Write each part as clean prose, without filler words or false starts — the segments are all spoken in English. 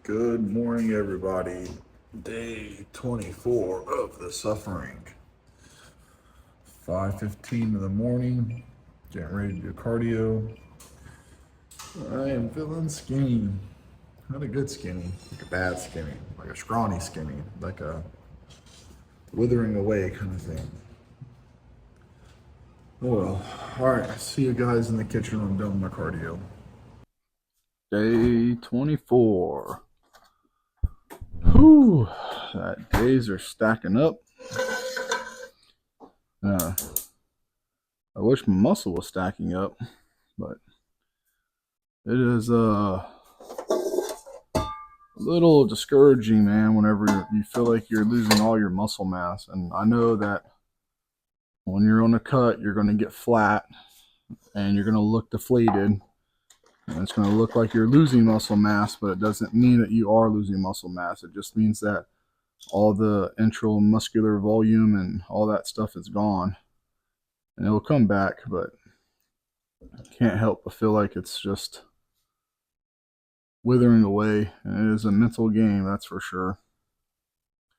Good morning, everybody. Day 24 of the suffering. 5:15 in the morning. Getting ready to do cardio. I am feeling skinny. Not a good skinny, like a bad skinny, like a scrawny skinny, like a withering away kind of thing. Oh well. Alright, see you guys in the kitchen when I'm done with my cardio. Day 24. Whew, that days are stacking up. I wish my muscle was stacking up, but it is a little discouraging, man, whenever you feel like you're losing all your muscle mass. And I know that when you're on a cut, you're going to get flat and you're going to look deflated. And it's going to look like you're losing muscle mass, but it doesn't mean that you are losing muscle mass. It just means that all the intramuscular volume and all that stuff is gone. And it will come back, but I can't help but feel like it's just withering away, and it is a mental game, that's for sure.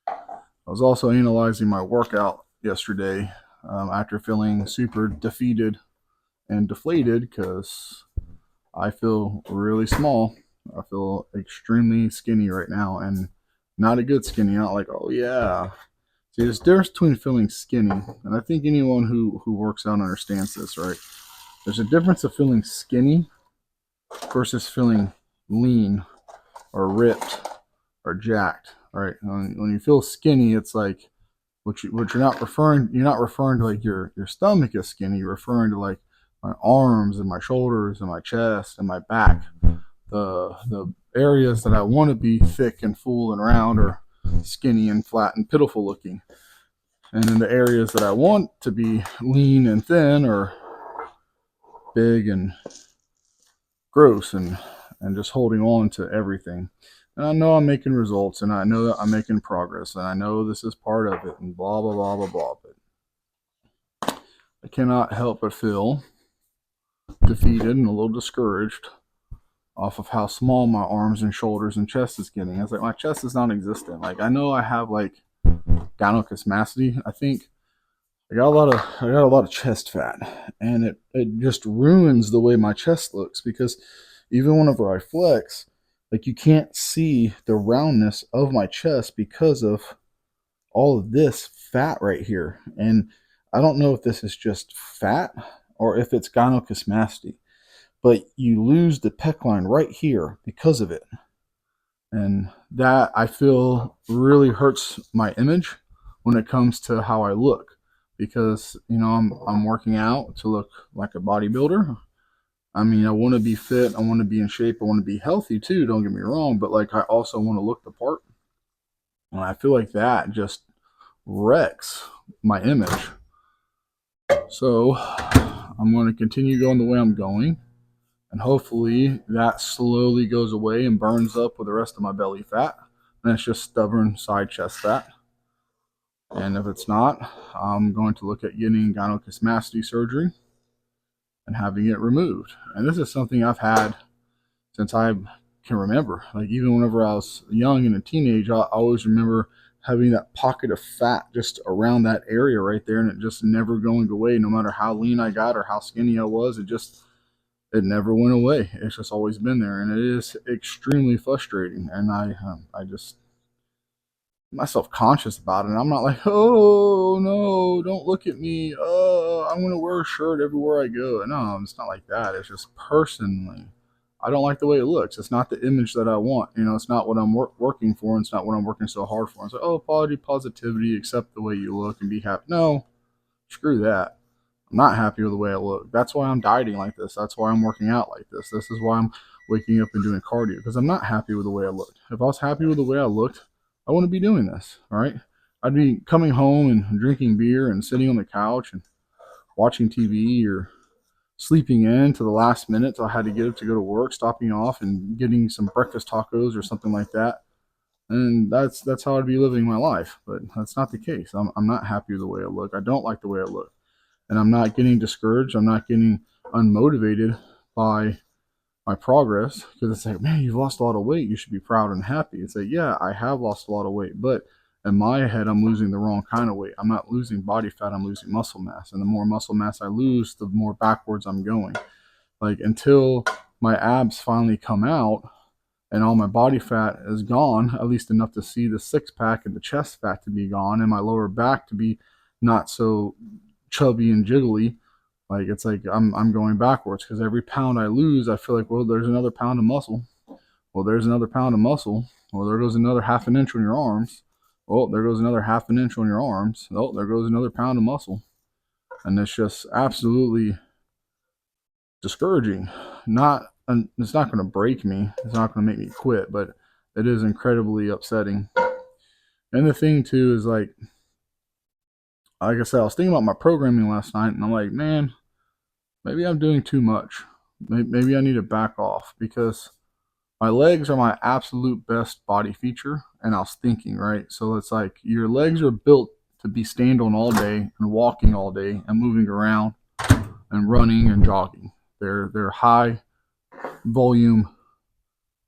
I was also analyzing my workout yesterday after feeling super defeated and deflated because I feel really small. I feel extremely skinny right now, and not a good skinny, not like, oh yeah. See, there's a difference between feeling skinny, and I think anyone who works out understands this, right? There's a difference of feeling skinny versus feeling lean or ripped or jacked. Right? When you feel skinny, it's like what you're not referring. You're not referring to like your stomach is skinny. You're referring to like my arms and my shoulders and my chest and my back. The areas that I want to be thick and full and round are skinny and flat and pitiful looking. And then the areas that I want to be lean and thin are big and gross and just holding on to everything. And I know I'm making results, and I know that I'm making progress, and I know this is part of it, and blah, blah, blah, blah, blah. But I cannot help but feel defeated and a little discouraged off of how small my arms and shoulders and chest is getting. It's like my chest is non-existent. Like I know I have like gynecomastia. I think I got a lot of chest fat, and it just ruins the way my chest looks because even whenever I flex, like you can't see the roundness of my chest because of all of this fat right here. And I don't know if this is just fat or if it's gynecomastia, but you lose the pec line right here because of it. And that I feel really hurts my image when it comes to how I look because I'm working out to look like a bodybuilder. I mean, I want to be fit, I want to be in shape, I want to be healthy too, don't get me wrong, but like I also want to look the part. And I feel like that just wrecks my image. So I'm going to continue going the way I'm going, and hopefully that slowly goes away and burns up with the rest of my belly fat, and it's just stubborn side chest fat. And if it's not, I'm going to look at getting gynecomastia surgery and having it removed. And this is something I've had since I can remember. Like even whenever I was young and a teenage, I always remember having that pocket of fat just around that area right there, and it just never going away. No matter how lean I got or how skinny I was, it never went away. It's just always been there, and it is extremely frustrating. And I just I'm not self-conscious about it. I'm not like, oh no, don't look at me. Oh, I'm gonna wear a shirt everywhere I go. No, it's not like that. It's just personally, I don't like the way it looks. It's not the image that I want. It's not what I'm working for. And it's not what I'm working so hard for. It's like, oh, body positivity, accept the way you look and be happy. No, screw that. I'm not happy with the way I look. That's why I'm dieting like this. That's why I'm working out like this. This is why I'm waking up and doing cardio because I'm not happy with the way I look. If I was happy with the way I looked, I wouldn't be doing this. All right. I'd be coming home and drinking beer and sitting on the couch and watching TV or sleeping in to the last minute till I had to get up to go to work, stopping off and getting some breakfast tacos or something like that. And that's how I'd be living my life. But that's not the case. I'm not happy with the way I look. I don't like the way I look. And I'm not getting discouraged. I'm not getting unmotivated by my progress, because it's like, man, you've lost a lot of weight. You should be proud and happy. It's like, yeah, I have lost a lot of weight, but in my head, I'm losing the wrong kind of weight. I'm not losing body fat. I'm losing muscle mass. And the more muscle mass I lose, the more backwards I'm going. Like until my abs finally come out and all my body fat is gone, at least enough to see the six pack and the chest fat to be gone and my lower back to be not so chubby and jiggly. Like it's like I'm going backwards, because every pound I lose, I feel like, well, there's another pound of muscle. Well, there's another pound of muscle. Well, there goes another half an inch on your arms. Oh, there goes another half an inch on your arms. Oh, there goes another pound of muscle. And it's just absolutely discouraging. It's not going to break me. It's not going to make me quit, but it is incredibly upsetting. And the thing too is like I said, I was thinking about my programming last night, and I'm like, man, maybe I'm doing too much. Maybe I need to back off, because my legs are my absolute best body feature. And I was thinking, right? So it's like your legs are built to be stand on all day and walking all day and moving around and running and jogging. They're high volume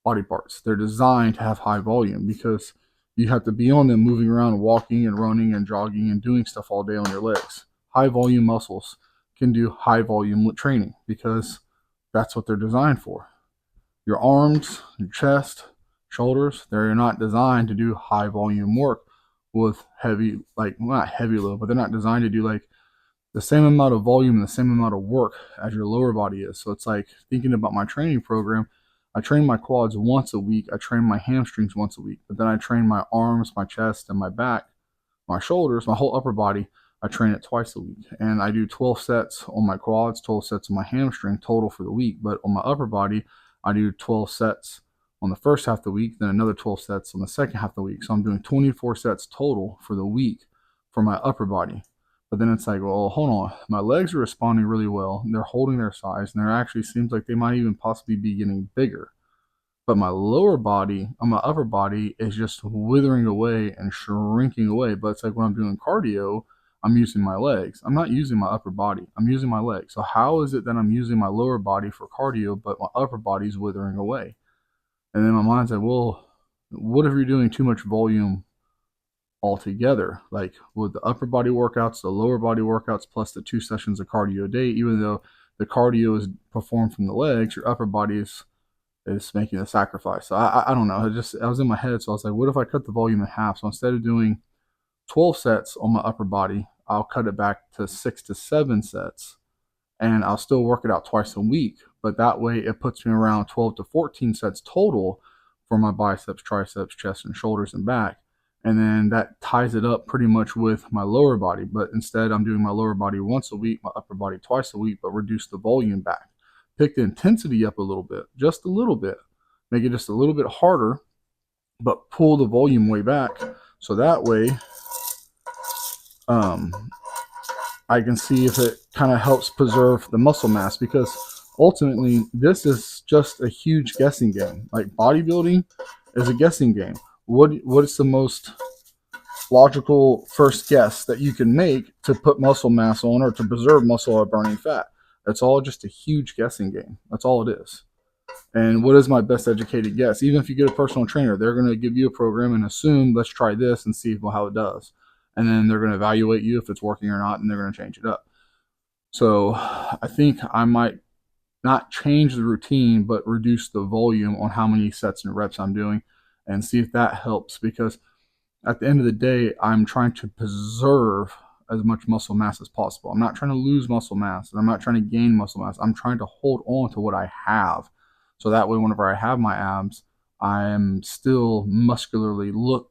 body parts. They're designed to have high volume because you have to be on them moving around, walking and running and jogging and doing stuff all day on your legs. High volume muscles can do high volume training because that's what they're designed for. Your arms, your chest, shoulders, they're not designed to do high volume work with heavy, like, well, not heavy load, but they're not designed to do like the same amount of volume and the same amount of work as your lower body is. So it's like thinking about my training program. I train my quads once a week. I train my hamstrings once a week, but then I train my arms, my chest, and my back, my shoulders, my whole upper body. I train it twice a week, and I do 12 sets on my quads, 12 sets on my hamstring total for the week. But on my upper body, I do 12 sets on the first half of the week, then another 12 sets on the second half of the week. So I'm doing 24 sets total for the week for my upper body. But then it's like, well, hold on. My legs are responding really well. They're holding their size, and there actually seems like they might even possibly be getting bigger. But my lower body, on my upper body, is just withering away and shrinking away. But it's like when I'm doing cardio, I'm using my legs. I'm not using my upper body. I'm using my legs. So how is it that I'm using my lower body for cardio, but my upper body's withering away? And then my mind's like, well, what if you're doing too much volume altogether? Like with the upper body workouts, the lower body workouts, plus the 2 sessions of cardio a day, even though the cardio is performed from the legs, your upper body is making a sacrifice. So I don't know. I was in my head. So I was like, what if I cut the volume in half? So instead of doing 12 sets on my upper body, I'll cut it back to 6 to 7 sets, and I'll still work it out twice a week. But that way it puts me around 12 to 14 sets total for my biceps, triceps, chest, and shoulders and back. And then that ties it up pretty much with my lower body. But instead, I'm doing my lower body once a week, my upper body twice a week, but reduce the volume back. Pick the intensity up a little bit, just a little bit. Make it just a little bit harder, but pull the volume way back. So that way, I can see if it kind of helps preserve the muscle mass, because ultimately this is just a huge guessing game. Like bodybuilding is a guessing game. What's the most logical first guess that you can make to put muscle mass on or to preserve muscle or burning fat? It's all just a huge guessing game. That's all it is. And what is my best educated guess? Even if you get a personal trainer, they're going to give you a program and assume, let's try this and see how it does. And then they're going to evaluate you if it's working or not, and they're going to change it up. So I think I might not change the routine, but reduce the volume on how many sets and reps I'm doing and see if that helps. Because at the end of the day, I'm trying to preserve as much muscle mass as possible. I'm not trying to lose muscle mass, and I'm not trying to gain muscle mass. I'm trying to hold on to what I have. So that way, whenever I have my abs, I'm still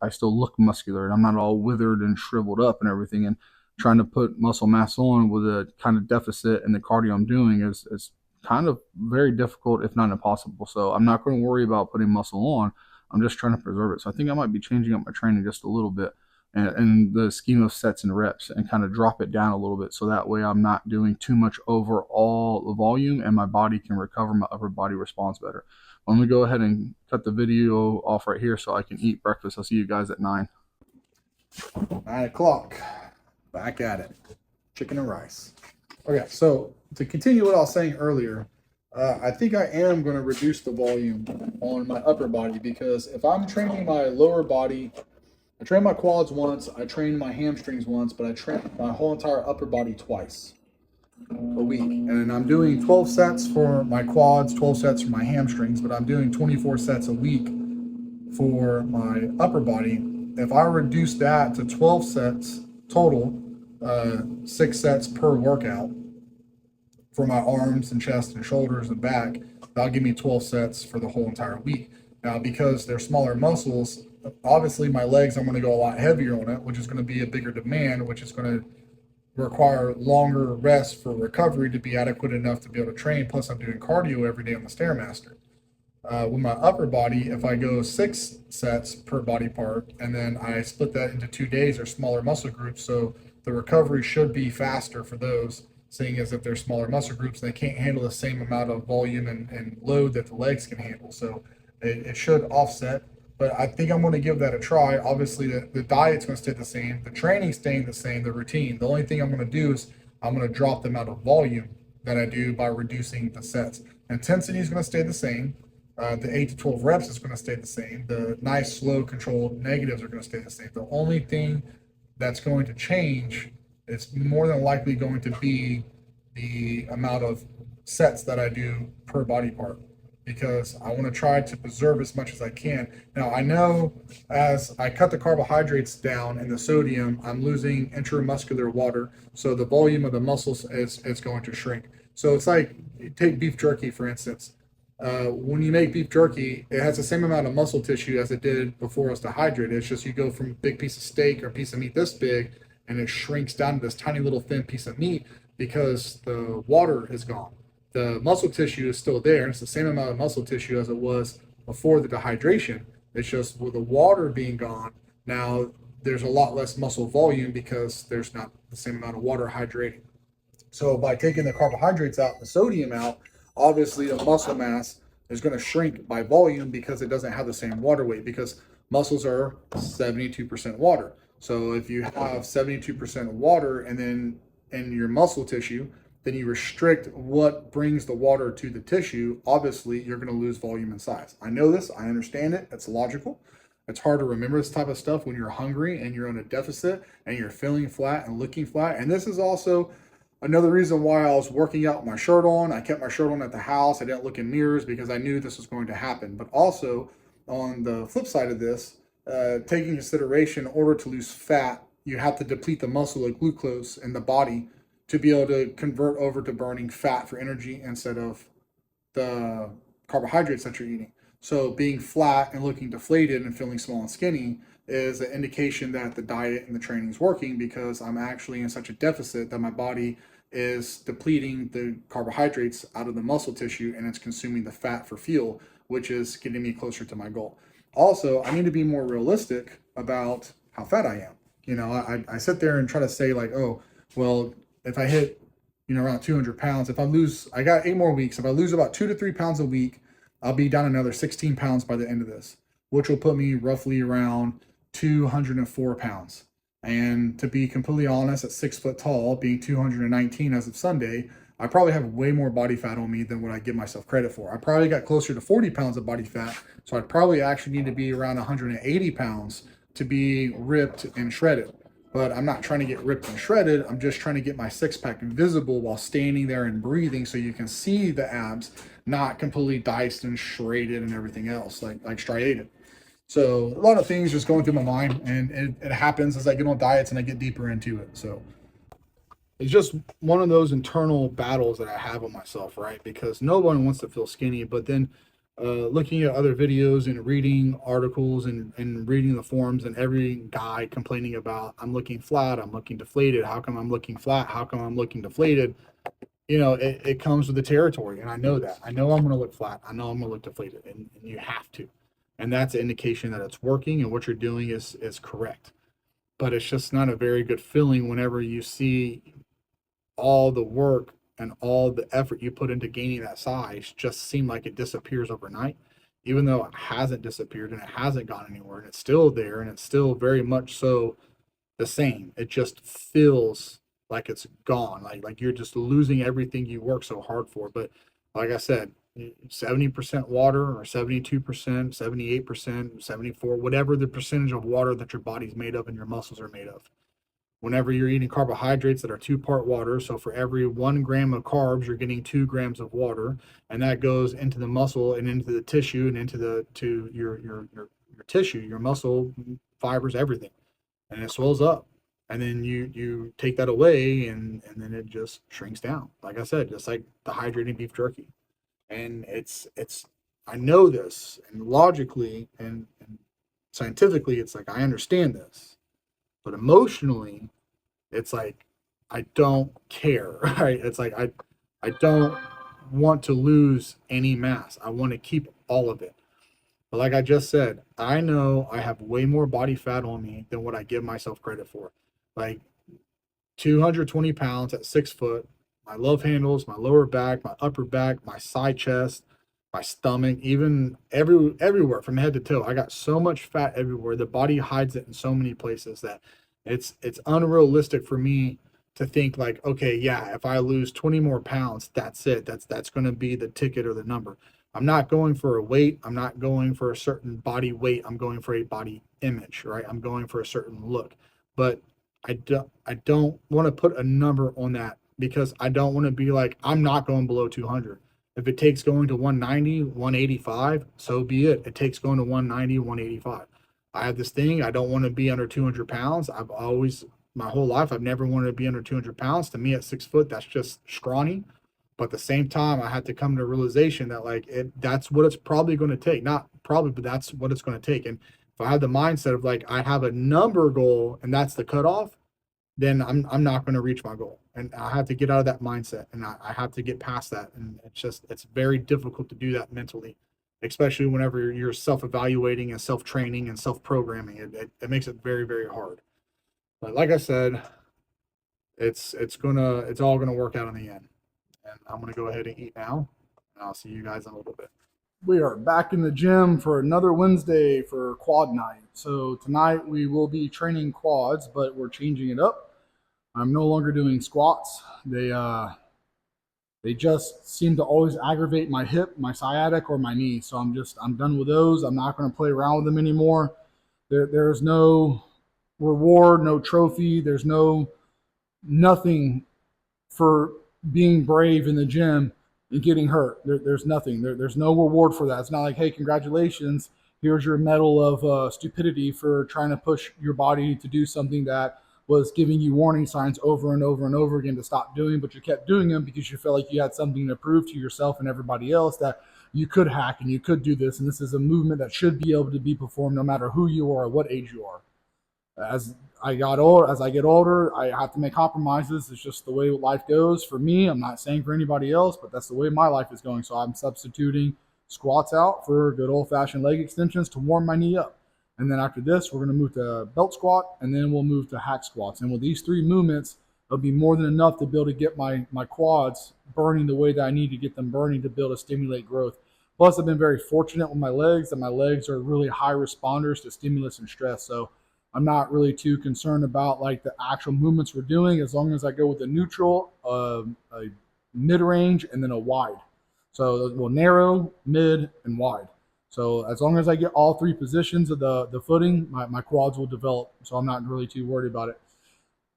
I still look muscular, and I'm not all withered and shriveled up and everything. And trying to put muscle mass on with a kind of deficit in the cardio I'm doing is kind of very difficult, if not impossible. So I'm not going to worry about putting muscle on. I'm just trying to preserve it. So I think I might be changing up my training just a little bit in the scheme of sets and reps, and kind of drop it down a little bit. So that way I'm not doing too much overall the volume, and my body can recover, my upper body responds better. I'm going to go ahead and cut the video off right here so I can eat breakfast. I'll see you guys at 9. 9 o'clock. Back at it. Chicken and rice. Okay, so to continue what I was saying earlier, I think I am going to reduce the volume on my upper body because if I'm training my lower body, I train my quads once, I train my hamstrings once, but I train my whole entire upper body twice a week. And I'm doing 12 sets for my quads, 12 sets for my hamstrings, but I'm doing 24 sets a week for my upper body. If I reduce that to 12 sets total, 6 sets per workout for my arms and chest and shoulders and back, that'll give me 12 sets for the whole entire week. Now, because they're smaller muscles, obviously my legs, I'm going to go a lot heavier on it, which is going to be a bigger demand, which is going to require longer rest for recovery to be adequate enough to be able to train. Plus, I'm doing cardio every day on the Stairmaster. With my upper body, if I go 6 sets per body part and then I split that into 2 days or smaller muscle groups, so the recovery should be faster for those, seeing as if they're smaller muscle groups, they can't handle the same amount of volume and load that the legs can handle. So it should offset. But I think I'm going to give that a try. Obviously, the diet's going to stay the same, the training's staying the same, the routine. The only thing I'm going to do is I'm going to drop the amount of volume that I do by reducing the sets. Intensity is going to stay the same. The 8 to 12 reps is going to stay the same. The nice, slow, controlled negatives are going to stay the same. The only thing that's going to change is more than likely going to be the amount of sets that I do per body part because I want to try to preserve as much as I can. Now, I know as I cut the carbohydrates down and the sodium, I'm losing intramuscular water. So the volume of the muscles is going to shrink. So it's like, take beef jerky, for instance. When you make beef jerky, it has the same amount of muscle tissue as it did before it was dehydrated. It's just you go from a big piece of steak or a piece of meat this big, and it shrinks down to this tiny little thin piece of meat because the water is gone. The muscle tissue is still there, and it's the same amount of muscle tissue as it was before the dehydration. It's just with the water being gone, now there's a lot less muscle volume because there's not the same amount of water hydrating. So by taking the carbohydrates out and the sodium out, obviously the muscle mass is going to shrink by volume because it doesn't have the same water weight because muscles are 72% water. So if you have 72% water and then in your muscle tissue, then you restrict what brings the water to the tissue. Obviously, you're going to lose volume and size. I know this. I understand it. It's logical. It's hard to remember this type of stuff when you're hungry and you're on a deficit and you're feeling flat and looking flat. And this is also another reason why I was working out with my shirt on. I kept my shirt on at the house. I didn't look in mirrors because I knew this was going to happen. But also, on the flip side of this, taking consideration, in order to lose fat, you have to deplete the muscle of glucose in the body to be able to convert over to burning fat for energy instead of the carbohydrates that you're eating. So being flat and looking deflated and feeling small and skinny is an indication that the diet and the training is working because I'm actually in such a deficit that my body is depleting the carbohydrates out of the muscle tissue and it's consuming the fat for fuel, which is getting me closer to my goal. Also, I need to be more realistic about how fat I am. I sit there and try to say like, oh, well, if I hit, around 200 pounds, I got 8 more weeks. If I lose about 2 to 3 pounds a week, I'll be down another 16 pounds by the end of this, which will put me roughly around 204 pounds. And to be completely honest, at 6 foot tall, being 219 as of Sunday, I probably have way more body fat on me than what I give myself credit for. I probably got closer to 40 pounds of body fat, so I'd probably actually need to be around 180 pounds to be ripped and shredded. But I'm not trying to get ripped and shredded. I'm just trying to get my six pack visible while standing there and breathing so you can see the abs, not completely diced and shredded and everything else, like striated. So a lot of things just going through my mind, and it happens as I get on diets and I get deeper into it. So it's just one of those internal battles that I have with myself, right? Because no one wants to feel skinny, but then looking at other videos and reading articles and reading the forums and every guy complaining about I'm looking flat, I'm looking deflated. How come I'm looking flat? How come I'm looking deflated? It comes with the territory, and I know that. I know I'm going to look flat. I know I'm going to look deflated, and you have to. And that's an indication that it's working and what you're doing is correct. But it's just not a very good feeling whenever you see all the work and all the effort you put into gaining that size just seem like it disappears overnight, even though it hasn't disappeared and it hasn't gone anywhere and it's still there and it's still very much so the same. It just feels like it's gone, like you're just losing everything you work so hard for. But Like I said, 70% water or 72%, 78%, 74, whatever the percentage of water that your body's made of and your muscles are made of. Whenever you're eating carbohydrates that are 2-part water, so for every 1 gram of carbs, you're getting 2 grams of water, and that goes into the muscle and into the tissue and into the to your tissue, your muscle fibers, everything, and it swells up. And then you take that away, and then it just shrinks down. Like I said, just like the hydrating beef jerky. And it's I know this, and logically and scientifically, it's like I understand this, but emotionally, it's like I don't care, right? It's like I don't want to lose any mass. I want to keep all of it. But like I just said, I know I have way more body fat on me than what I give myself credit for. Like 220 pounds at 6 foot, my love handles, my lower back, my upper back, my side chest, my stomach, even everywhere from head to toe. I got so much fat everywhere. The body hides it in so many places that it's unrealistic for me to think like, okay, yeah, if I lose 20 more pounds, that's it. That's going to be the ticket or the number. I'm not going for a weight. I'm not going for a certain body weight. I'm going for a body image, right? I'm going for a certain look. But I don't want to put a number on that because I don't want to be like, I'm not going below 200. If it takes going to 190, 185, so be it. It takes going to 190, 185. I have this thing. I don't want to be under 200 pounds. I've always, my whole life, I've never wanted to be under 200 pounds. To me, at 6 foot, that's just scrawny. But at the same time, I had to come to a realization that like that's what it's probably going to take. Not probably, but that's what it's going to take. And if I have the mindset of like I have a number goal and that's the cutoff, then I'm not going to reach my goal. And I have to get out of that mindset, and I have to get past that. And it's very difficult to do that mentally, especially whenever you're self-evaluating and self-training and self-programming. It makes it very, very hard. But like I said, it's all gonna work out in the end. And I'm gonna go ahead and eat now, and I'll see you guys in a little bit. We are back in the gym for another Wednesday for quad night. So tonight we will be training quads, but we're changing it up. I'm no longer doing squats. They just seem to always aggravate my hip, my sciatic, or my knee. So I'm done with those. I'm not going to play around with them anymore. There's no reward, no trophy. There's nothing for being brave in the gym and getting hurt. There's nothing. There's no reward for that. It's not like, hey, congratulations. Here's your medal of stupidity for trying to push your body to do something that was giving you warning signs over and over and over again to stop doing, but you kept doing them because you felt like you had something to prove to yourself and everybody else that you could hack and you could do this. And this is a movement that should be able to be performed no matter who you are or what age you are. As I get older, I have to make compromises. It's just the way life goes for me. I'm not saying for anybody else, but that's the way my life is going. So I'm substituting squats out for good old-fashioned leg extensions to warm my knee up. And then after this, we're going to move to belt squat, and then we'll move to hack squats. And with these 3 movements, it'll be more than enough to be able to get my quads burning the way that I need to get them burning to be able to stimulate growth. Plus, I've been very fortunate with my legs, and my legs are really high responders to stimulus and stress. So I'm not really too concerned about like the actual movements we're doing as long as I go with a neutral, a mid-range, and then a wide. So we'll narrow, mid, and wide. So as long as I get all 3 positions of the footing, my quads will develop. So I'm not really too worried about it.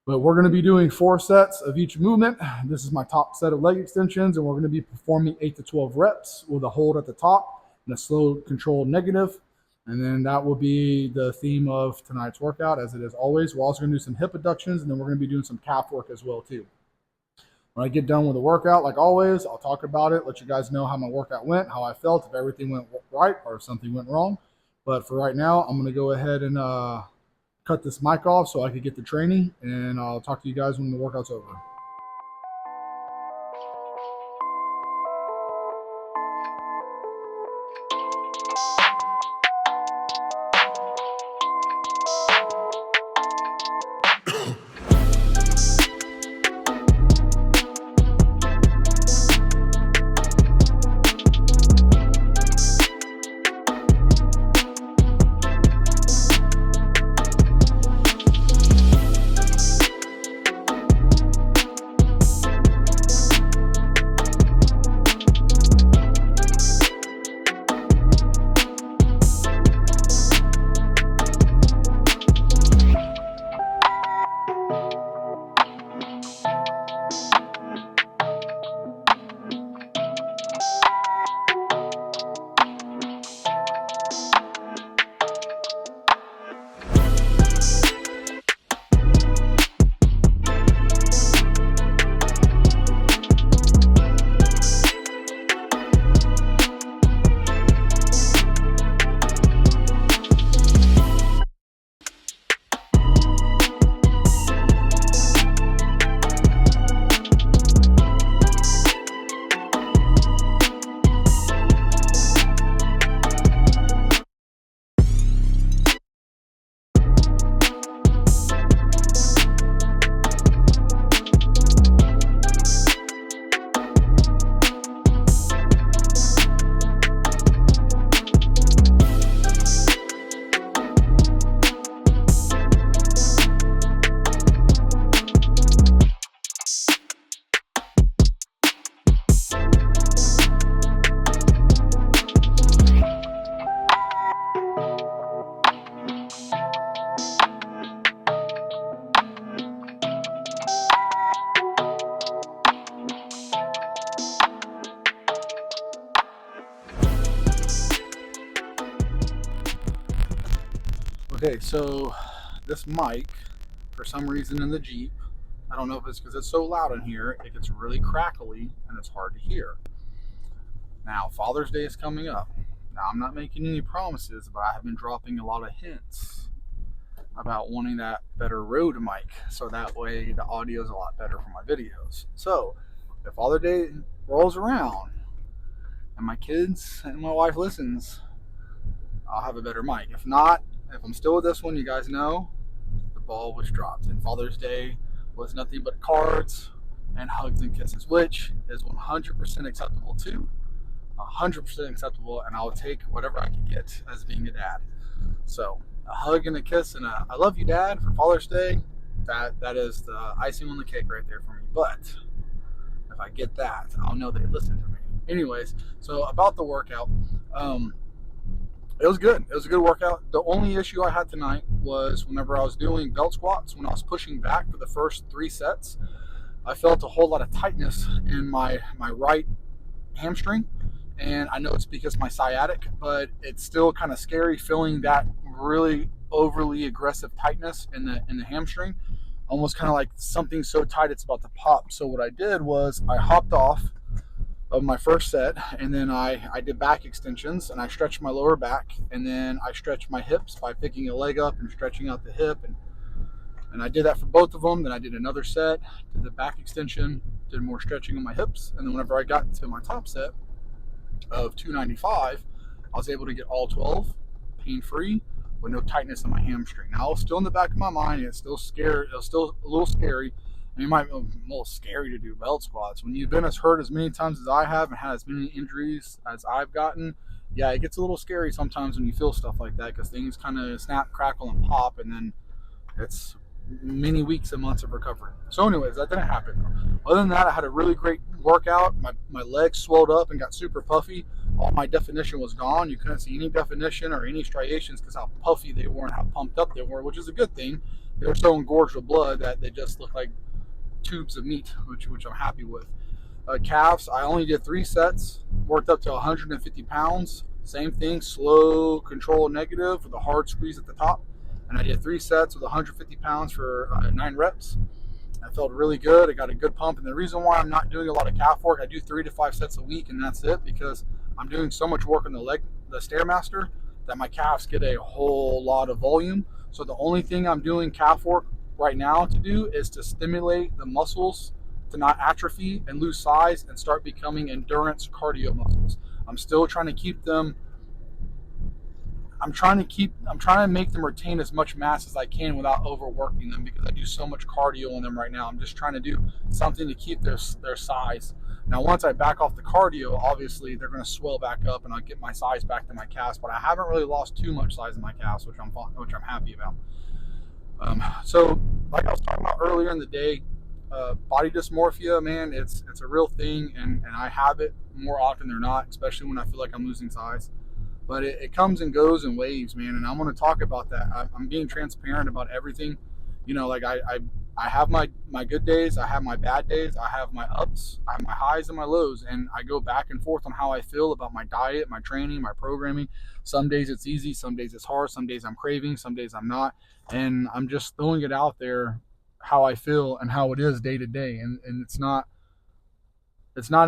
But we're going to be doing 4 sets of each movement. This is my top set of leg extensions, and we're going to be performing 8 to 12 reps with a hold at the top and a slow controlled negative. And then that will be the theme of tonight's workout, as it is always. We're also going to do some hip abductions, and then we're going to be doing some calf work as well too. When I get done with the workout, like always, I'll talk about it, let you guys know how my workout went, how I felt, if everything went right or if something went wrong. But for right now, I'm going to go ahead and cut this mic off so I can get the training, and I'll talk to you guys when the workout's over. Okay, so this mic, for some reason in the Jeep, I don't know if it's because it's so loud in here, it gets really crackly and it's hard to hear. Now, Father's Day is coming up. Now, I'm not making any promises, but I have been dropping a lot of hints about wanting that better Rode mic, so that way the audio is a lot better for my videos. So, if Father's Day rolls around and my kids and my wife listens, I'll have a better mic. If not, if I'm still with this one, you guys know the ball was dropped. And Father's Day was nothing but cards and hugs and kisses, which is 100% acceptable too. 100% acceptable, and I'll take whatever I can get as being a dad. So a hug and a kiss and a I love you, Dad, for Father's Day. That is the icing on the cake right there for me. But if I get that, I'll know they listen to me. Anyways, so about the workout, it was good. It was a good workout. The only issue I had tonight was whenever I was doing belt squats, when I was pushing back for the first 3 sets, I felt a whole lot of tightness in my right hamstring. And I know it's because my sciatic, but it's still kind of scary feeling that really overly aggressive tightness in the hamstring, almost kind of like something so tight it's about to pop. So what I did was I hopped off of my first set, and then I did back extensions, and I stretched my lower back, and then I stretched my hips by picking a leg up and stretching out the hip, and I did that for both of them. Then I did another set, did the back extension, did more stretching on my hips, and then whenever I got to my top set of 295, I was able to get all 12 pain-free with no tightness in my hamstring. Now, it was still in the back of my mind. It's still scary. It was still a little scary. I mean, it might be a little scary to do belt squats. When you've been as hurt as many times as I have and had as many injuries as I've gotten, yeah, it gets a little scary sometimes when you feel stuff like that because things kind of snap, crackle, and pop, and then it's many weeks and months of recovery. So anyways, that didn't happen. Other than that, I had a really great workout. My legs swelled up and got super puffy. All my definition was gone. You couldn't see any definition or any striations because how puffy they were and how pumped up they were, which is a good thing. They were so engorged with blood that they just looked like tubes of meat, which I'm happy with. Calves, I only did 3 sets, worked up to 150 pounds. Same thing, slow control negative with a hard squeeze at the top. And I did 3 sets with 150 pounds for 9 reps. I felt really good. I got a good pump. And the reason why I'm not doing a lot of calf work, I do 3 to 5 sets a week, and that's it, because I'm doing so much work on the Stairmaster, that my calves get a whole lot of volume. So the only thing I'm doing calf work right now to do is to stimulate the muscles to not atrophy and lose size and start becoming endurance cardio muscles. I'm still trying to keep them I'm trying to make them retain as much mass as I can without overworking them, because I do so much cardio on them right now. I'm just trying to do something to keep their size. Now, once I back off the cardio, obviously they're going to swell back up and I'll get my size back to my calves, but I haven't really lost too much size in my calves, which I'm happy about. So like I was talking about earlier in the day, body dysmorphia, man, it's a real thing, and I have it more often than not, especially when I feel like I'm losing size. But it comes and goes in waves, man, and I want to talk about that. I'm being transparent about everything. You know, like I have my good days, I have my bad days, I have my ups, I have my highs and my lows, and I go back and forth on how I feel about my diet, my training, my programming. Some days it's easy, some days it's hard, some days I'm craving, some days I'm not, and I'm just throwing it out there how I feel and how it is day to day, and it's not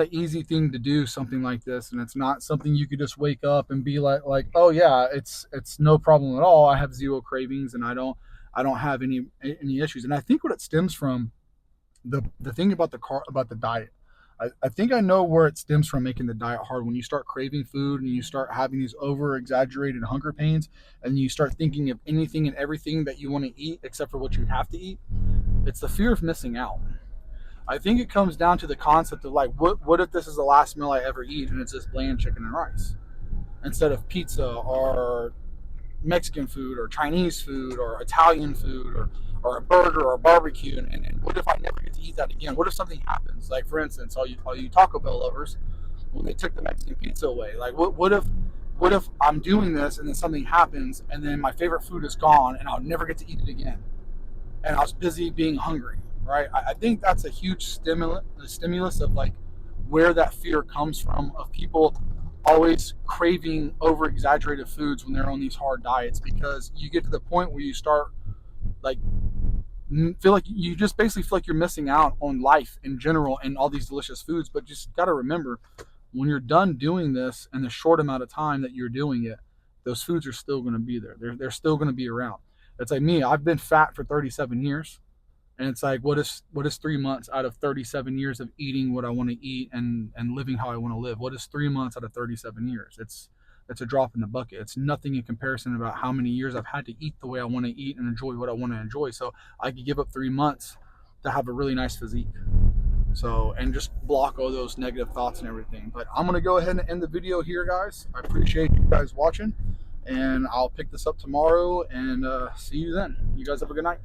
an easy thing to do, something like this, and it's not something you could just wake up and be like, oh yeah, it's no problem at all. I have zero cravings and I don't have any issues. And I think what it stems from, the thing about the diet, I think I know where it stems from, making the diet hard. When you start craving food and you start having these over exaggerated hunger pains, and you start thinking of anything and everything that you want to eat except for what you have to eat, it's the fear of missing out. I think it comes down to the concept of like, what if this is the last meal I ever eat and it's just bland chicken and rice instead of pizza or Mexican food or Chinese food or Italian food or a burger or a barbecue, and what if I never get to eat that again? What if something happens? Like, for instance, all you Taco Bell lovers, when they took the Mexican pizza away, like what if I'm doing this and then something happens and then my favorite food is gone and I'll never get to eat it again, and I was busy being hungry, right? I think that's a huge stimulus of like where that fear comes from, of people always craving over exaggerated foods when they're on these hard diets, because you get to the point where you start like feel like you just basically feel like you're missing out on life in general and all these delicious foods. But just got to remember, when you're done doing this in the short amount of time that you're doing it, those foods are still going to be there. They're still going to be around. It's like me. I've been fat for 37 years, and it's like, what is 3 months out of 37 years of eating what I want to eat and living how I want to live? What is 3 months out of 37 years? It's a drop in the bucket. It's nothing in comparison about how many years I've had to eat the way I want to eat and enjoy what I want to enjoy. So I could give up 3 months to have a really nice physique. So, and just block all those negative thoughts and everything. But I'm going to go ahead and end the video here, guys. I appreciate you guys watching, and I'll pick this up tomorrow and see you then. You guys have a good night.